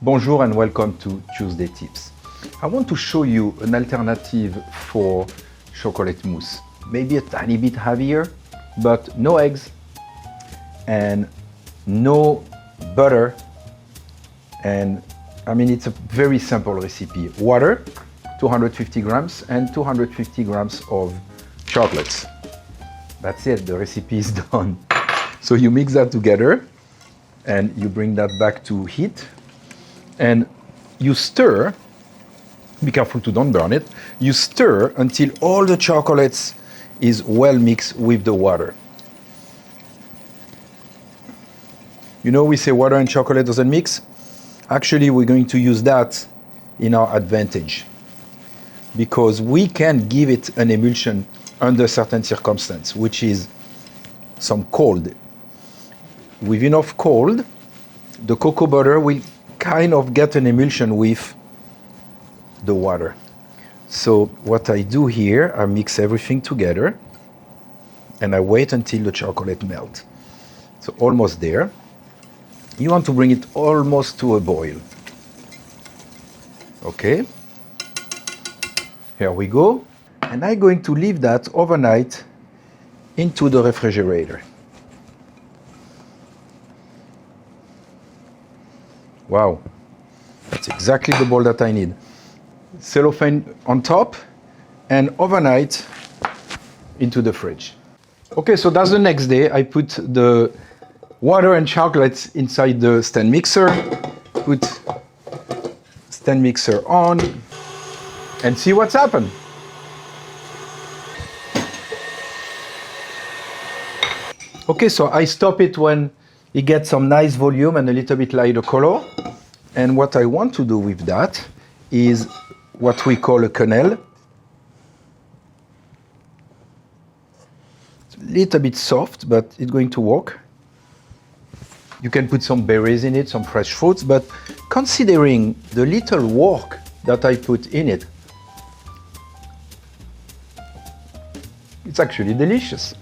Bonjour and welcome to Tuesday Tips. I want to show you an alternative for chocolate mousse. Maybe a tiny bit heavier, but no eggs and no butter. And I mean, it's a very simple recipe. Water, 250 grams and 250 grams of chocolates. That's it, the recipe is done. So you mix that together and you bring that back to heat and you stir. Be careful to don't burn it. You stir until all the chocolates is well mixed with the water. You know, we say water and chocolate doesn't mix. Actually, we're going to use that in our advantage because we can give it an emulsion under certain circumstances, which is some cold. With enough cold, the cocoa butter will kind of get an emulsion with the water. So what I do here, I mix everything together and I wait until the chocolate melts. So almost there. You want to bring it almost to a boil. Okay. Here we go. And I'm going to leave that overnight into the refrigerator. Wow, that's exactly the bowl that I need. Cellophane on top and overnight into the fridge. Okay, so that's the next day. I put the water and chocolates inside the stand mixer, put stand mixer on and see what's happened. Okay, so I stop it when it gets some nice volume and a little bit lighter color. And what I want to do with that is what we call a quenelle. It's a little bit soft, but it's going to work. You can put some berries in it, some fresh fruits, but considering the little work that I put in it, it's actually delicious.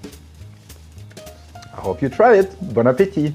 I hope you try it. Bon appétit!